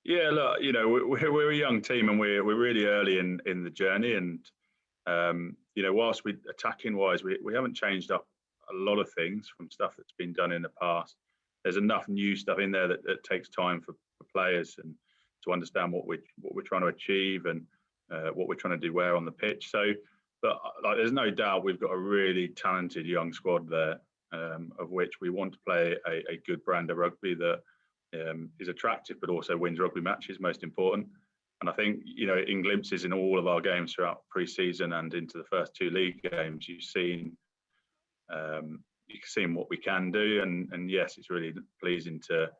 Yeah, look, we're a young team and we're really early in the journey, and whilst we attacking wise, we haven't changed up a lot of things from stuff that's been done in the past. There's enough new stuff in there that takes time for players and to understand what we're trying to achieve and what we're trying to do where on the pitch. So, but like, there's no doubt we've got a really talented young squad there, of which we want to play a good brand of rugby that is attractive, but also wins rugby matches, most important. And I think, in glimpses in all of our games throughout pre-season and into the first two league games, you've seen what we can do. And yes, it's really pleasing to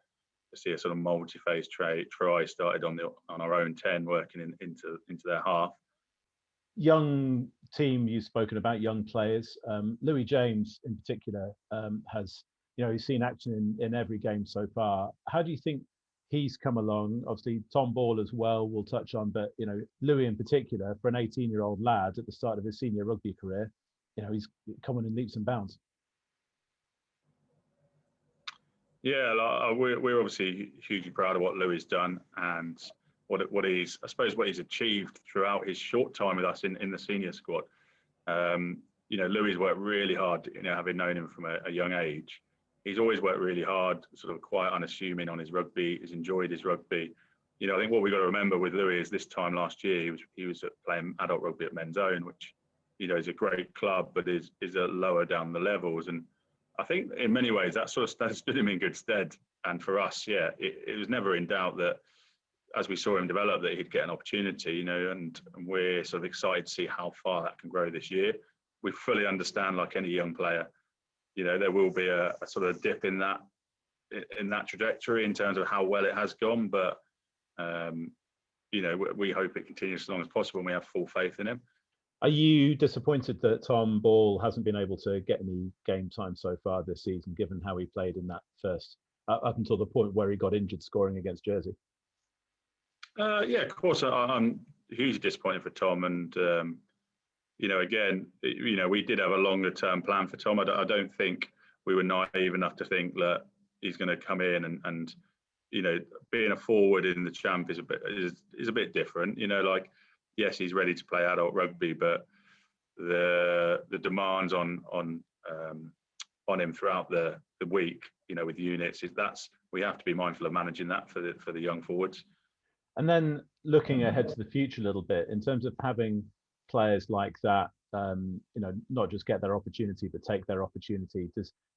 see a sort of multi-phase try started on our own 10, working into their half. Young team you've spoken about, young players. Louis James in particular has, he's seen action in every game so far. How do you think he's come along? Obviously, Tom Ball as well, we'll touch on, but Louis in particular, for an 18-year-old lad at the start of his senior rugby career, he's coming in leaps and bounds. Yeah, we're obviously hugely proud of what Louis done and what he's achieved throughout his short time with us in the senior squad. Louis worked really hard, having known him from a young age. He's always worked really hard, sort of quite unassuming on his rugby. He's enjoyed his rugby. I think what we've got to remember with Louis is this time last year, he was playing adult rugby at Men's Own, which, is a great club, but is a lower down the levels. And I think in many ways that sort of stood him in good stead. And for us, it was never in doubt that as we saw him develop, that he'd get an opportunity, and we're sort of excited to see how far that can grow this year. We fully understand, like any young player, there will be a sort of dip in that trajectory in terms of how well it has gone, but we hope it continues as long as possible, and we have full faith in him. Are you disappointed that Tom Ball hasn't been able to get any game time so far this season, given how he played in that first, up until the point where he got injured scoring against Jersey? Yeah, of course. I'm hugely disappointed for Tom, and again, we did have a longer term plan for Tom. I don't think we were naive enough to think that he's going to come in and being a forward in the champ is a bit different. Yes, he's ready to play adult rugby, but the demands on him throughout the week, with units, we have to be mindful of managing that for the young forwards. And then looking ahead to the future a little bit, in terms of having players like that, not just get their opportunity, but take their opportunity.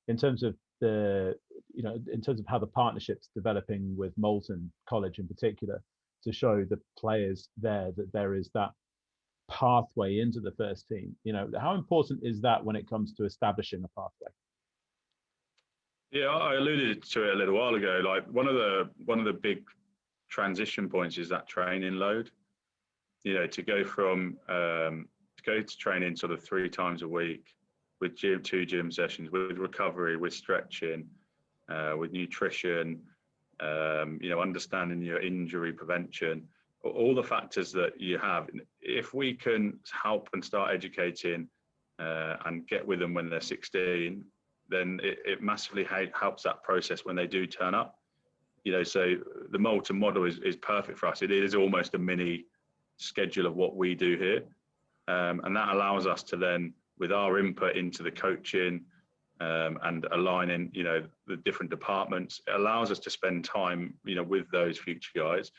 In terms of how the partnership's developing with Moulton College in particular, to show the players there that there is that pathway into the first team. How important is that when it comes to establishing a pathway? Yeah, I alluded to it a little while ago. Like one of the big transition points is that training load. To go from to training sort of 3 times a week with 2 gym sessions, with recovery, with stretching, with nutrition, understanding your injury prevention, all the factors that you have. If we can help and start educating and get with them when they're 16, then it massively helps that process when they do turn up. So the Moulton model is perfect for us. It is almost a mini schedule of what we do here. And that allows us to then, with our input into the coaching and aligning, the different departments, it allows us to spend time, with those future guys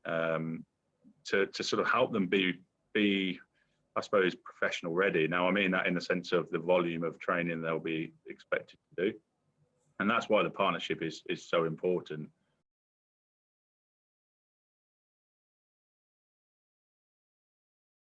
to sort of help them be, I suppose, professional ready. Now, I mean that in the sense of the volume of training they'll be expected to do. And that's why the partnership is so important.